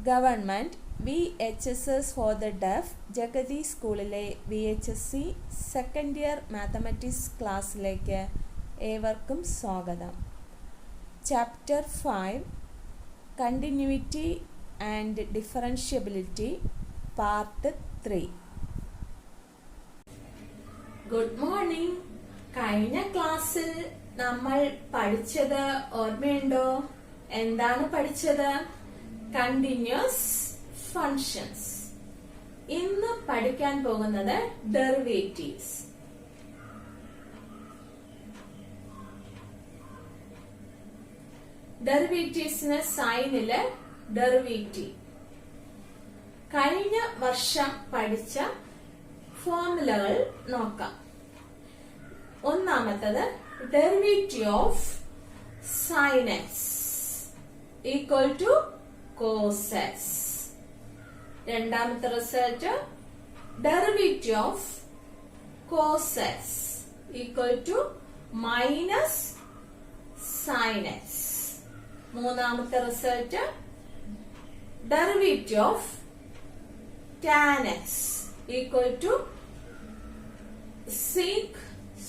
Government VHSS for the def Jagathy സ്കൂളിലെ VHSC second year mathematics ക്ലാസ്സിലേക്ക് ഏവർക്കും സ്വാഗതം. Chapter 5 continuity and differentiability part 3. Good morning. കഴിഞ്ഞ ക്ലാസ്സിൽ നമ്മൾ പഠിച്ചത് ഓർമ്മയുണ്ടോ? എന്താണ് പഠിച്ചത്? Continuous functions. ഇന്ന് പഠിക്കാൻ പോകുന്നത് ഡെറിവേറ്റീവ്സ്. ഡെറിവേറ്റീവ്സിന് സൈനില് ഡെറിവേറ്റീവ്. കഴിഞ്ഞ വർഷം പഠിച്ച ഫോർമുലകൾ നോക്കാം. ഒന്നാമത്തത് derivative of sine x equal to cos x. രണ്ടാമത്തെ result derivative of cos x equal to minus sine x. മൂന്നാമത്തെ result derivative of tan x equal to sec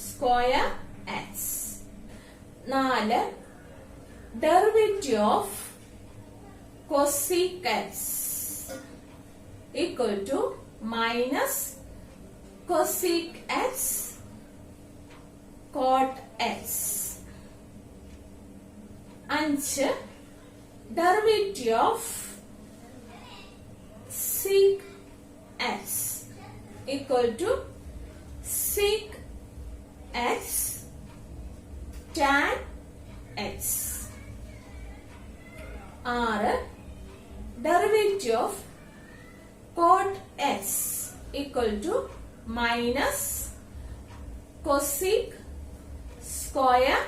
square x. 4 derivative of cosec x equal to minus cosec x cot x. 5 derivative of sec x equal to sec x tan x. 6 derivative of cot x equal to minus cosec square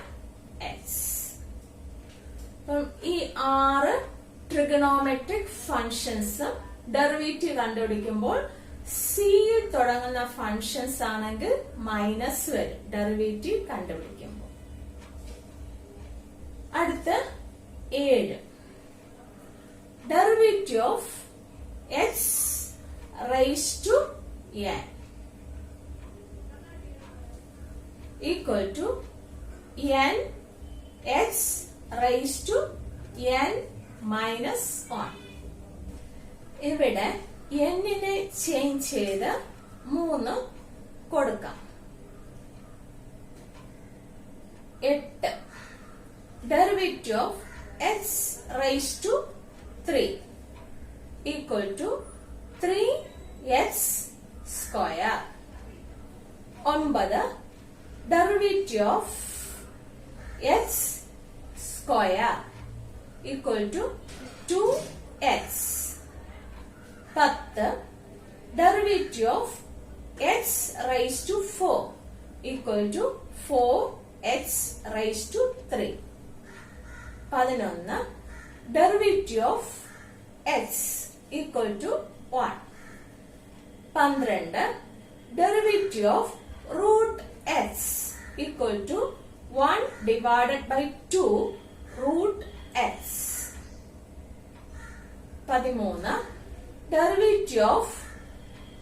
x. ഈ 6 trigonometric functions derivative കണ്ടുപിടിക്കുമ്പോൾ സിയിൽ തുടങ്ങുന്ന functions ആണെങ്കിൽ minus വരും derivative കണ്ടുപിടിക്കുമ്പോൾ. അടുത്ത് 7 derivative of x raised to n equal to n x raised to n minus 1. ഇവിടെ n-നെ change ചെയ്ത് 3 കൊടുക്കാം. 8 derivative of x raised to 3 equal to 3x square. 9 derivative of x square equal to 2x. 10 derivative of x raised to 4 equal to 4x raised to 3. 11 derivative of x equal to 1. 12 derivative of root x equal to 1 divided by 2 root x. 13 derivative of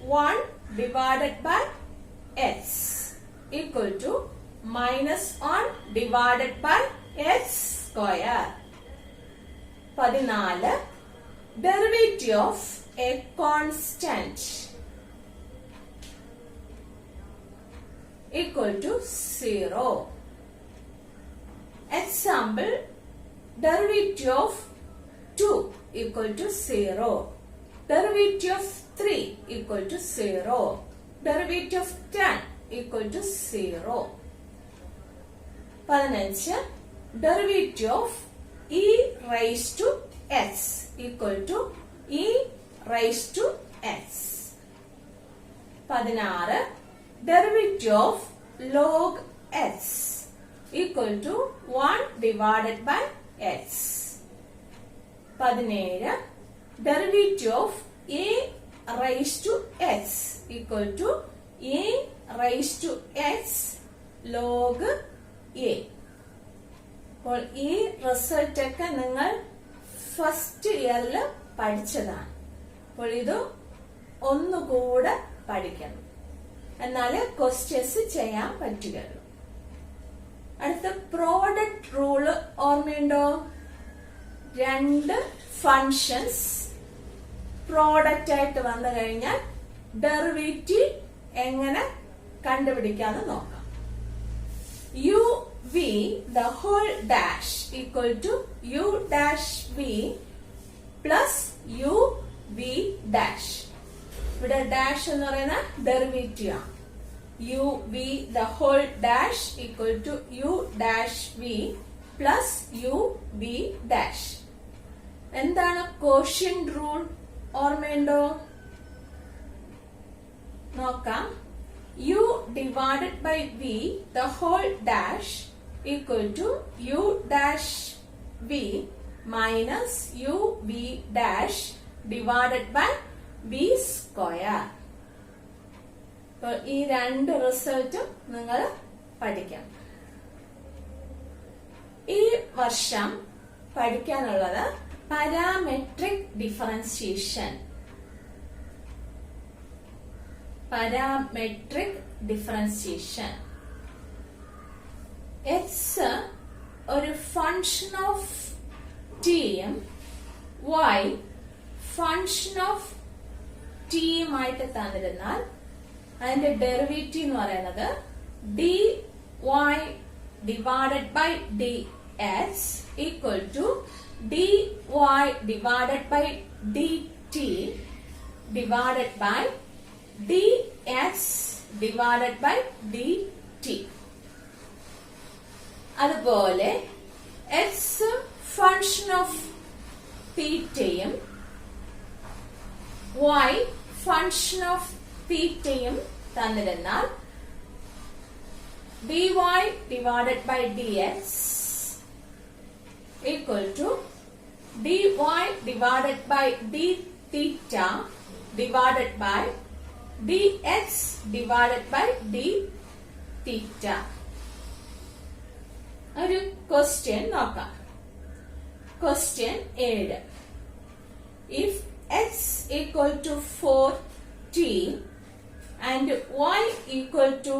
1 divided by x equal to minus 1 divided by x square. 14 derivative of a constant equal to 0. Example, derivative of 2 equal to 0, derivative of 3 equal to 0, derivative of 10 equal to 0. 15 derivative of e raised to x equal to e raised to x. 16 derivative of log x equal to 1 divided by x. 17 derivative of a raised to x equal to a raised to x log a. അപ്പോൾ ഈ result ഒക്കെ നിങ്ങൾ first ഇയറിൽ പഠിച്ചതാണ്. അപ്പോൾ ഇത് ഒന്നുകൂടെ പഠിക്കണം, എന്നാല് ക്വസ്റ്റ്യൻസ് ചെയ്യാൻ പറ്റുകയുള്ളൂ. അടുത്ത പ്രോഡക്റ്റ് റൂള് ഓർമ്മയുണ്ടോ? രണ്ട് ഫങ്ഷൻസ് പ്രോഡക്റ്റ് ആയിട്ട് വന്നു കഴിഞ്ഞാൽ ഡെറിവേറ്റീവ് എങ്ങനെ കണ്ടുപിടിക്കാന്ന് നോക്കാം. U v the whole dash equal to u dash v plus u v dash. ഇവിടെ ഡാഷ് എന്ന് പറയുന്ന ഡെറിവേറ്റീവ് ആണ്. U v the whole dash equal to u dash v plus u v dash. എന്താണ് quotient rule? ഓർമ്മയുണ്ടോ? നോക്കാം. U divided by v the whole dash equal to u dash v minus u v dash divided by v square. അപ്പൊ ഈ രണ്ട് റിസൾട്ടും നിങ്ങൾ പഠിക്കാം. ഈ വർഷം പഠിക്കാനുള്ളത് parametric differentiation. Parametric differentiation. X ഒരു ഫങ്ഷൻ ഓഫ് ടിയും വൈ ഫങ്ഷൻ ഓഫ് ടിയുമായിട്ട് തന്നിരുന്നാൽ അതിന്റെ ഡെറിവേറ്റീവ് എന്ന് പറയുന്നത് d y divided by d x equal to dy divided by dt divided by dx divided by dt. അതുപോലെ x ഫങ്ഷൻ ഓഫ് തീറ്റയും y function of തീറ്റയും തന്നിരുന്നാൽ dy divided by dx equal to dy divided by d theta divided by dx divided by d theta. ഒരു question നോക്കാം. Question 7. If x equal to 4t and y equal to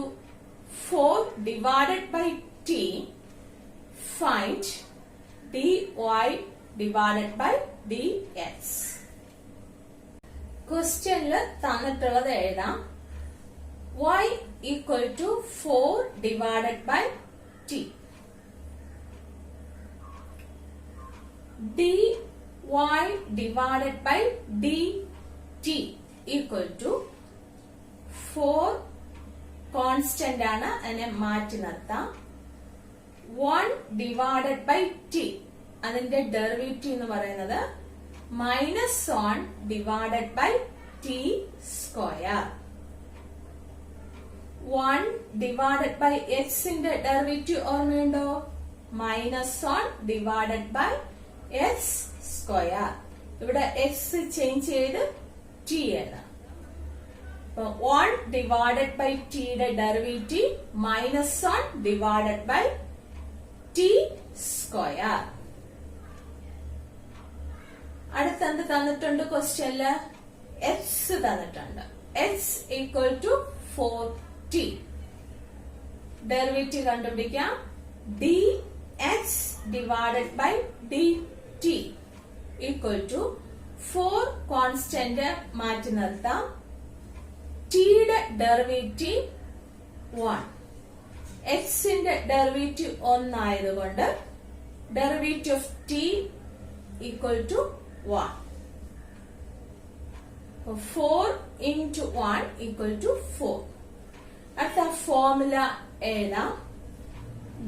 4 divided by t, find dy divided by dx. ക്വസ്റ്റ്യനില് തന്നിട്ടുള്ളത് എഴുതാം. y equal to 4 divided by t. dy divided by dt equal to 4 constant ആണ്, അതിനെ മാറ്റി നിർത്താം. 1 divided by t അതിന്റെ derivative എന്ന് പറയുന്നത് -1 divided by t square. 1 divided by x ന്റെ ഡെറിവേറ്റീവ് ഓർമ്മയുണ്ടോ? -1 divided by x സ്ക്വയർ. ഇവിടെ x ചേഞ്ച് ചെയ്ത് t എഴുതാം. 1 divided by t യുടെ derivative -1 divided by t square. അടുത്തെന്ത് തന്നിട്ടുണ്ട്? ക്വസ്റ്റ്യനില് എക്സ് തന്നിട്ടുണ്ട്. X equal to 4t. Derivative കണ്ടുപിടിക്കാം. dx divided by dt equal to 4 constant മാറ്റി നിർത്താം. ടിയുടെ ഡെറിവേറ്റീവ് 1. എക്സിന്റെ ഡെറിവേറ്റീവ് 1 ആയതുകൊണ്ട് derivative of t equal to 1. 4 into 1 equal to 4. അടുത്ത ഫോർമുല എഴുതാം.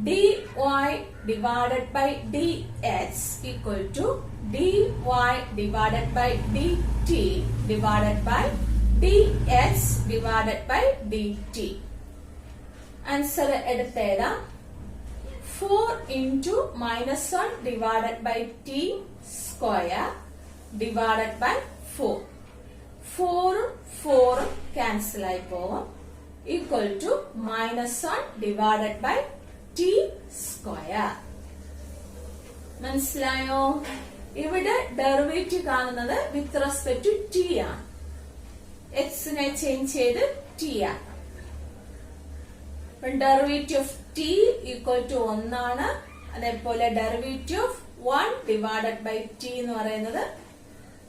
dy divided by dx equal to dy divided by dt divided by dx divided by dt. Answer എടുത്തേതാ. 4 into -1 divided by t square divided by 4. 4 cancel ആയി പോകും. Equal to -1 divided by t square. മനസ്സിലായോ? ഇവിടെ derivative കാണുന്നത് with respect to t ആണ്. എക്സിനെ change ചെയ്ത് t ആണ്. Derivative of t equal to 1 ആണ്. അതേപോലെ derivative of 1 divided by t എന്ന് പറയുന്നത്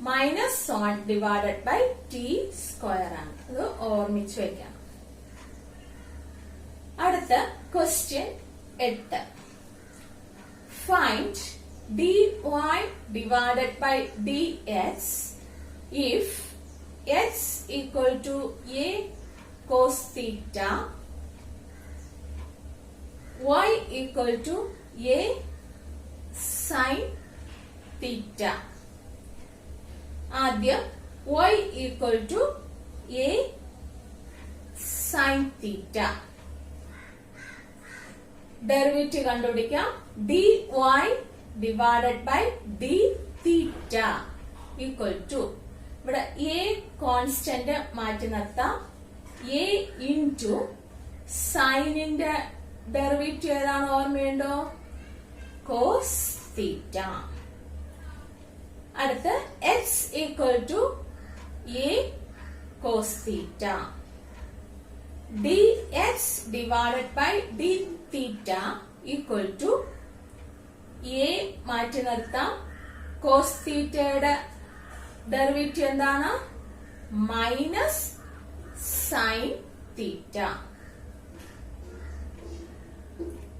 -1 ഡിവൈഡഡ് ബൈ ടി സ്ക്വയർ ആണ്. അത് ഓർമ്മിച്ചു വെക്കണം. അടുത്ത question 8. Find dy divided by dx if x equal to a cos theta, y equal to a sin theta. ആദ്യം y equal to a sin theta. Derivative കണ്ടുപിടിക്കാം. dy divided by d theta equal to, ഇവിടെ a constant മാറ്റി നിർത്താം. a into സൈനിന്റെ derivative ഏതാണ് ഓർമ്മയുണ്ടോ? Cos theta. അടുത്ത് x equal to a cos theta. dx divided by d theta equal to a മാറ്റി നിർത്താം. കോസ് തീറ്റയുടെ ഡെറിവേറ്റീവ് എന്താണ്? Minus sine theta.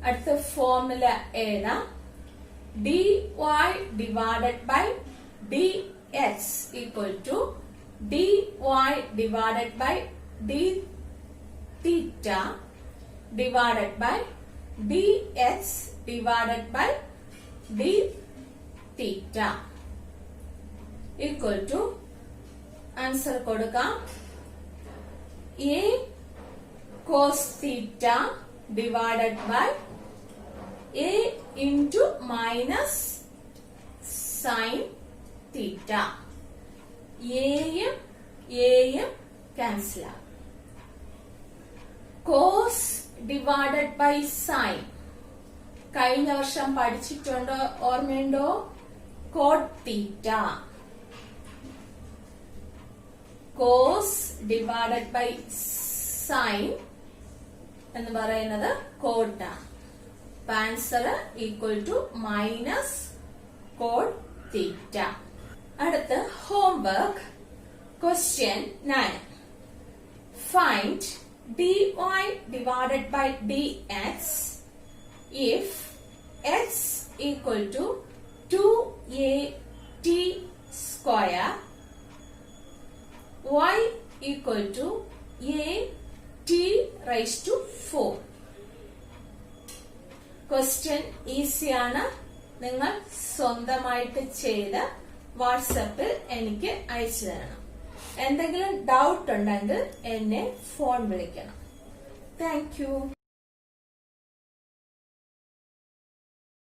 അടുത്ത ഫോർമുല എഴുതാം. dy divided by dx equal to dy divided by d theta divided by dx divided by d theta equal to, answer കൊടുക്കാം, a cos theta divided by a into minus sine theta. എയും cancel ആകും. Cos divided by sign കഴിഞ്ഞ വർഷം പഠിച്ചിട്ടുണ്ടോ? ഓർമ്മയുണ്ടോ? Cot theta. Cos divided by sine എന്ന് പറയുന്നത് കോട്ടാണ്. Answer equal to minus cot theta. അടുത്ത് homework question 9. Find dy divided by dx if x equal to 2at square, y equal to at raised to 4. Question ഈസിയാണ്. നിങ്ങൾ സ്വന്തമായിട്ട് ചെയ്ത് വാട്സപ്പിൽ എനിക്ക് അയച്ചു തരണം. എന്തെങ്കിലും ഡൗട്ട് ഉണ്ടെങ്കിൽ എന്നെ ഫോൺ വിളിക്കണം. Thank you.